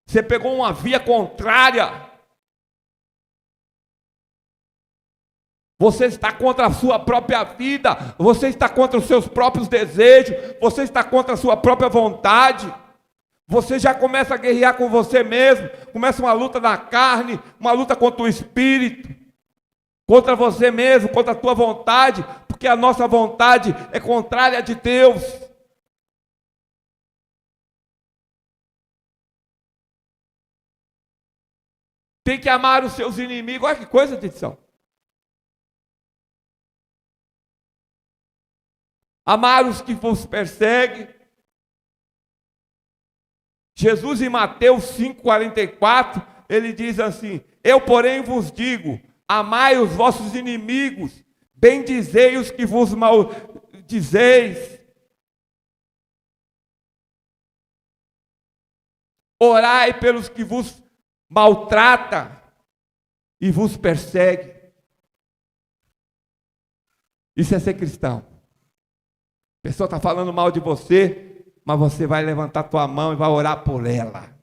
Você pegou uma via contrária. Você está contra a sua própria vida. Você está contra os seus próprios desejos. Você está contra a sua própria vontade. Você já começa a guerrear com você mesmo, começa uma luta na carne, uma luta contra o espírito, contra você mesmo, contra a tua vontade, porque a nossa vontade é contrária à de Deus. Tem que amar os seus inimigos. Olha que coisa, atenção. Amar os que vos perseguem. Jesus em Mateus 5,44, ele diz assim: eu, porém, vos digo, amai os vossos inimigos, bendizei os que vos maldizeis, orai pelos que vos maltratam e vos perseguem. Isso é ser cristão. A pessoa está falando mal de você, mas você vai levantar tua mão e vai orar por ela.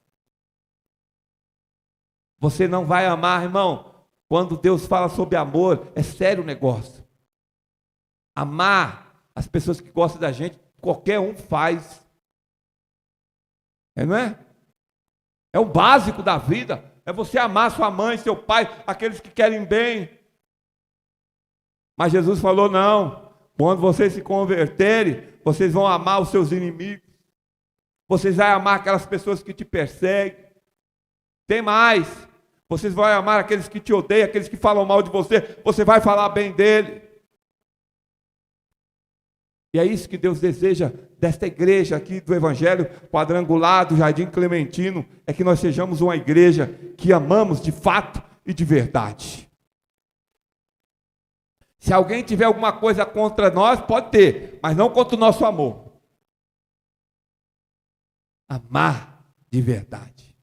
Você não vai amar, irmão. Quando Deus fala sobre amor, é sério o negócio. Amar as pessoas que gostam da gente, qualquer um faz. Não é? É o básico da vida. É você amar sua mãe, seu pai, aqueles que querem bem. Mas Jesus falou, não. Quando vocês se converterem, vocês vão amar os seus inimigos. Vocês vão amar aquelas pessoas que te perseguem. Tem mais. Vocês vão amar aqueles que te odeiam, aqueles que falam mal de você. Você vai falar bem dele. E é isso que Deus deseja desta igreja aqui do Evangelho Quadrangular do Jardim Clementino. É que nós sejamos uma igreja que amamos de fato e de verdade. Se alguém tiver alguma coisa contra nós, pode ter, mas não contra o nosso amor. Amar de verdade.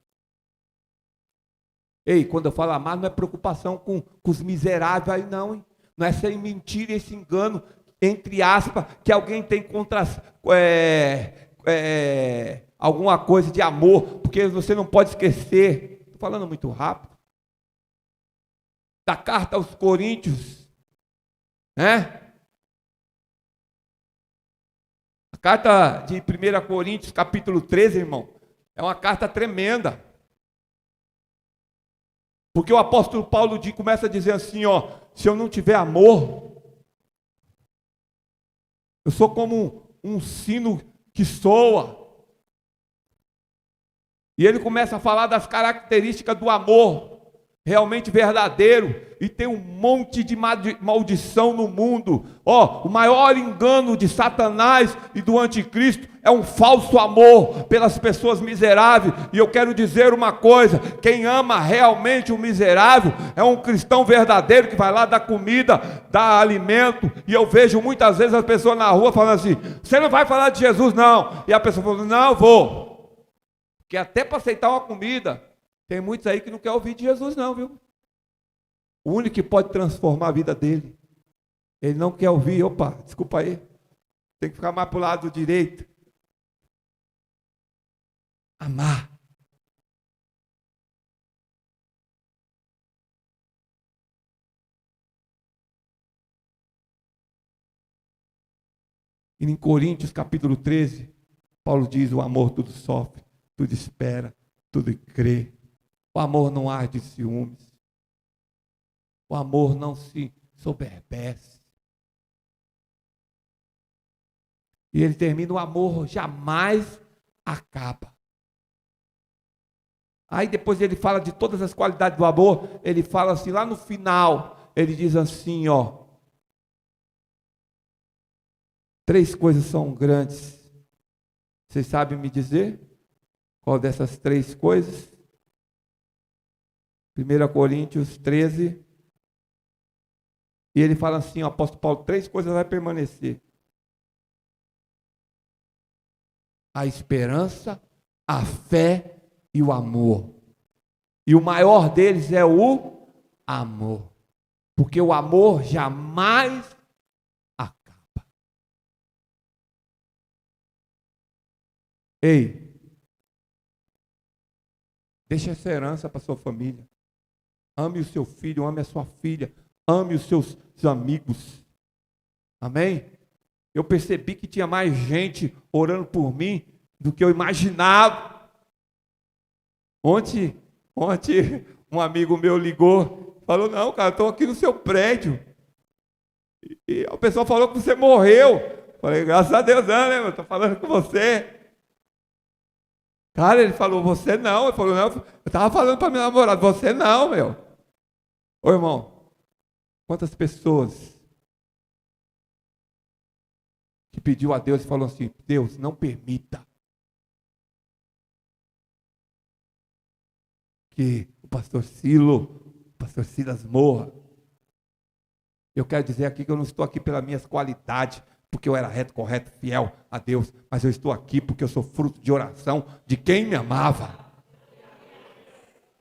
Ei, quando eu falo amar, não é preocupação com os miseráveis aí não, hein? Não é sem mentira, esse engano, entre aspas, que alguém tem contra alguma coisa de amor, porque você não pode esquecer, estou falando muito rápido, da carta aos Coríntios, né? A carta de 1 Coríntios, capítulo 13, irmão, é uma carta tremenda. Porque o apóstolo Paulo começa a dizer assim, ó, se eu não tiver amor, eu sou como um sino que soa. E ele começa a falar das características do amor realmente verdadeiro, e tem um monte de maldição no mundo. Ó, o maior engano de Satanás e do anticristo é um falso amor pelas pessoas miseráveis. E eu quero dizer uma coisa: quem ama realmente o miserável é um cristão verdadeiro que vai lá dar comida, dar alimento. E eu vejo muitas vezes as pessoas na rua falando assim: você não vai falar de Jesus não? E a pessoa falando: não, eu vou. Porque até para aceitar uma comida, tem muitos aí que não querem ouvir de Jesus não, viu? O único que pode transformar a vida dele, ele não quer ouvir. Opa, desculpa aí, tem que ficar mais para o lado direito. Amar. E em Coríntios capítulo 13, Paulo diz: o amor tudo sofre, tudo espera, tudo crê. O amor não arde de ciúmes. O amor não se soberbece. E ele termina: o amor jamais acaba. Aí depois ele fala de todas as qualidades do amor. Ele fala assim, lá no final, ele diz assim, ó: 3 coisas são grandes. Vocês sabem me dizer qual dessas 3 coisas? 1 Coríntios 13. E ele fala assim, o apóstolo Paulo: 3 coisas vai permanecer: a esperança, a fé e o amor. E o maior deles é o amor. Porque o amor jamais acaba. Ei, deixa essa herança para sua família. Ame o seu filho, ame a sua filha, ame os seus amigos. Amém? Eu percebi que tinha mais gente orando por mim do que eu imaginava. Ontem um amigo meu ligou, falou, não, cara, estou aqui no seu prédio. E o pessoal falou que você morreu. Falei, graças a Deus, não, né? Eu estou falando com você. Cara, ele falou, você não. Ele falou, não, eu estava falando para minha namorada, você não, meu. Ô irmão, quantas pessoas que pediu a Deus e falou assim, Deus, não permita que o pastor Silas morra. Eu quero dizer aqui que eu não estou aqui pelas minhas qualidades, porque eu era reto, correto, fiel a Deus, mas eu estou aqui porque eu sou fruto de oração de quem me amava.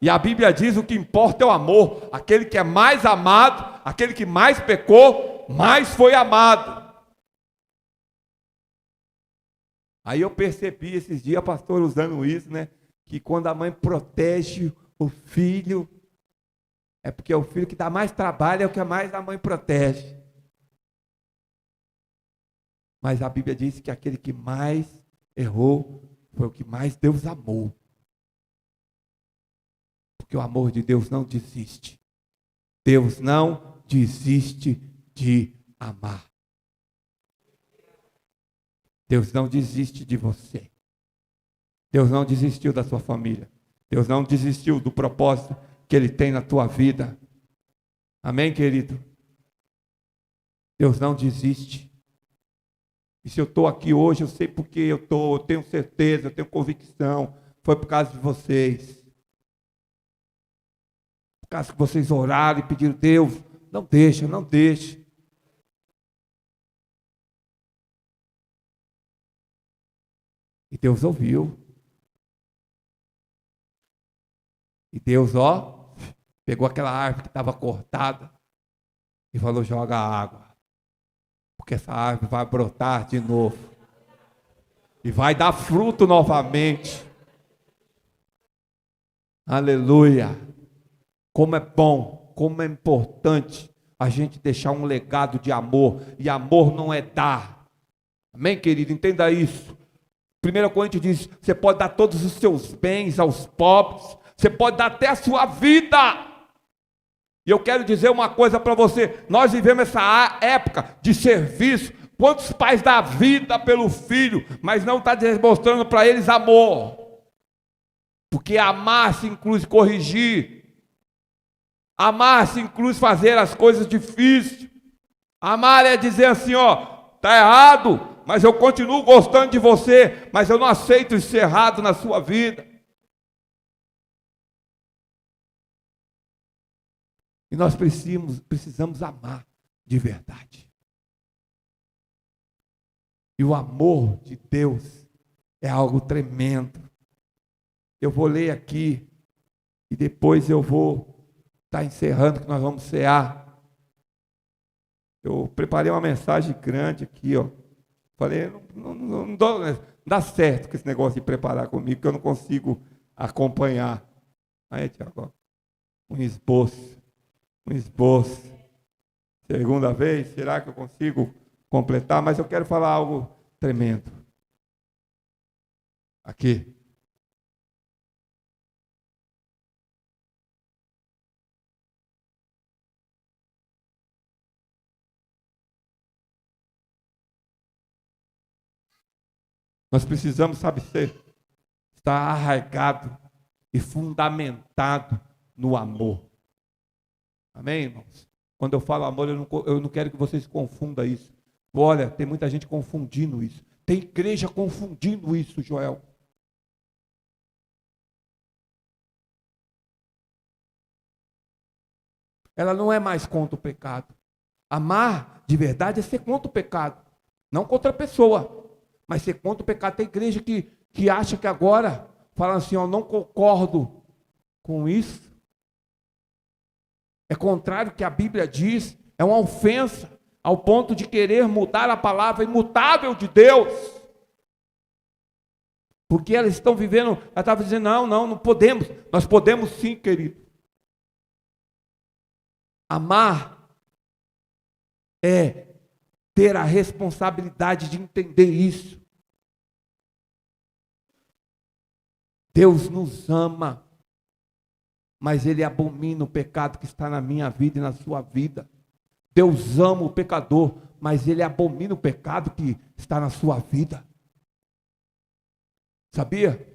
E a Bíblia diz o que importa é o amor. Aquele que é mais amado, aquele que mais pecou, mais foi amado. Aí eu percebi esses dias, pastor, usando isso, né? Que quando a mãe protege o filho, é porque o filho que dá mais trabalho é o que mais a mãe protege. Mas a Bíblia diz que aquele que mais errou foi o que mais Deus amou. Porque o amor de Deus não desiste. Deus não desiste de amar. Deus não desiste de você. Deus não desistiu da sua família. Deus não desistiu do propósito que Ele tem na tua vida. Amém, querido? Deus não desiste. E se eu estou aqui hoje, eu sei porque eu estou, eu tenho certeza, eu tenho convicção. Foi por causa de vocês. Por causa que vocês oraram e pediram, Deus, não deixa, não deixe. E Deus ouviu. E Deus, pegou aquela árvore que estava cortada e falou, joga água. Porque essa árvore vai brotar de novo. E vai dar fruto novamente. Aleluia. Como é bom, como é importante a gente deixar um legado de amor. E amor não é dar. Amém, querido? Entenda isso. 1 Coríntios diz, você pode dar todos os seus bens aos pobres. Você pode dar até a sua vida. E eu quero dizer uma coisa para você. Nós vivemos essa época de serviço. Quantos pais dão a vida pelo filho, mas não está demonstrando para eles amor? Porque amar se inclui corrigir. Amar se inclui fazer as coisas difíceis. Amar é dizer assim, está errado, mas eu continuo gostando de você, mas eu não aceito isso ser errado na sua vida. E nós precisamos amar de verdade. E o amor de Deus é algo tremendo. Eu vou ler aqui e depois eu vou estar encerrando, que nós vamos cear. Eu preparei uma mensagem grande aqui, Falei, não dá certo com esse negócio de preparar comigo, que eu não consigo acompanhar. Aí, Tiago, um esboço. Segunda vez, será que eu consigo completar? Mas eu quero falar algo tremendo. Aqui. Nós precisamos, estar arraigado e fundamentado no amor. Amém, irmãos? Quando eu falo amor, eu não quero que vocês confundam isso. Olha, tem muita gente confundindo isso. Tem igreja confundindo isso, Joel. Ela não é mais contra o pecado. Amar de verdade é ser contra o pecado. Não contra a pessoa, mas ser contra o pecado. Tem igreja que acha que agora, fala assim, não concordo com isso. É contrário ao que a Bíblia diz, é uma ofensa ao ponto de querer mudar a palavra imutável de Deus. Porque elas estão vivendo, ela estava dizendo, não podemos. Nós podemos sim, querido. Amar é ter a responsabilidade de entender isso. Deus nos ama mas Ele abomina o pecado que está na minha vida e na sua vida. Deus ama o pecador, mas Ele abomina o pecado que está na sua vida. Sabia?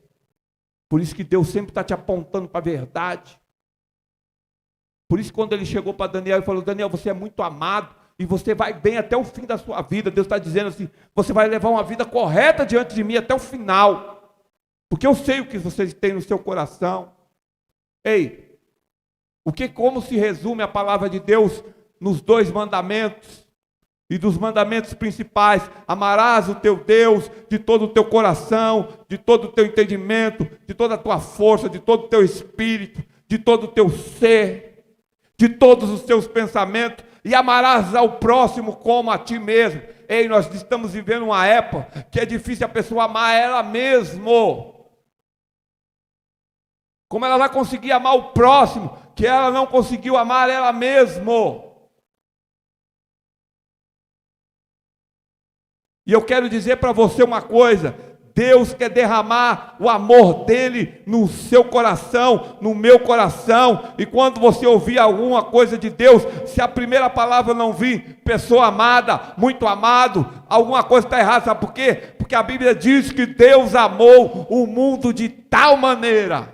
Por isso que Deus sempre está te apontando para a verdade. Por isso, quando Ele chegou para Daniel e falou: Daniel, você é muito amado e você vai bem até o fim da sua vida. Deus está dizendo assim: você vai levar uma vida correta diante de mim até o final, porque eu sei o que você tem no seu coração. Ei, como se resume a palavra de Deus nos 2 mandamentos? E dos mandamentos principais: amarás o teu Deus de todo o teu coração, de todo o teu entendimento, de toda a tua força, de todo o teu espírito, de todo o teu ser, de todos os teus pensamentos, e amarás ao próximo como a ti mesmo. Ei, nós estamos vivendo uma época que é difícil a pessoa amar ela mesma. Como ela vai conseguir amar o próximo, que ela não conseguiu amar ela mesma? E eu quero dizer para você uma coisa: Deus quer derramar o amor dele no seu coração, no meu coração. E quando você ouvir alguma coisa de Deus, se a primeira palavra não vir, pessoa amada, muito amado, alguma coisa está errada. Sabe por quê? Porque a Bíblia diz que Deus amou o mundo de tal maneira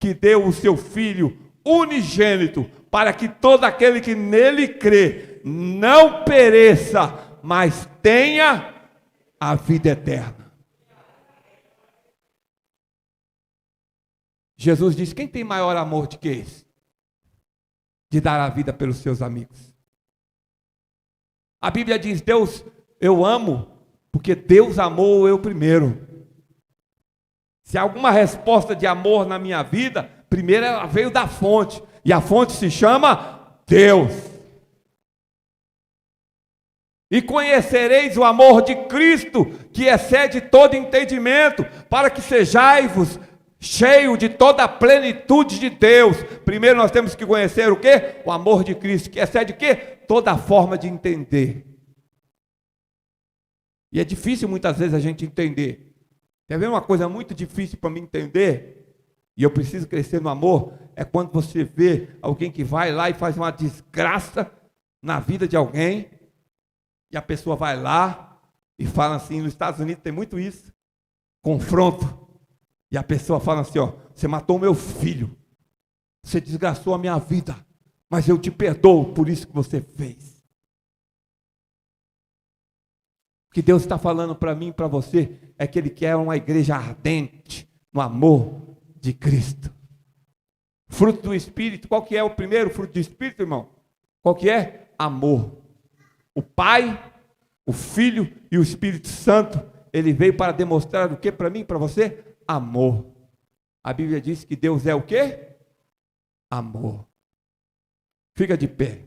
que deu o seu Filho unigênito, para que todo aquele que nele crê não pereça, mas tenha a vida eterna. Jesus disse: quem tem maior amor do que esse? De dar a vida pelos seus amigos. A Bíblia diz: Deus, eu amo, porque Deus amou eu primeiro. Se há alguma resposta de amor na minha vida, primeiro ela veio da fonte, e a fonte se chama Deus. E conhecereis o amor de Cristo, que excede todo entendimento, para que sejais-vos cheios de toda a plenitude de Deus. Primeiro nós temos que conhecer o quê? O amor de Cristo, que excede o quê? Toda a forma de entender. E é difícil muitas vezes a gente entender. Quer ver uma coisa muito difícil para mim entender? E eu preciso crescer no amor. É quando você vê alguém que vai lá e faz uma desgraça na vida de alguém. E a pessoa vai lá e fala assim: nos Estados Unidos tem muito isso, confronto. E a pessoa fala assim: ó, você matou meu filho, você desgraçou a minha vida, mas eu te perdoo por isso que você fez. O que Deus está falando para mim e para você é que Ele quer uma igreja ardente no amor de Cristo. Fruto do Espírito, qual que é o primeiro fruto do Espírito, irmão? Qual que é? Amor. O Pai, o Filho e o Espírito Santo, Ele veio para demonstrar o que para mim e para você? Amor. A Bíblia diz que Deus é o quê? Amor. Fica de pé.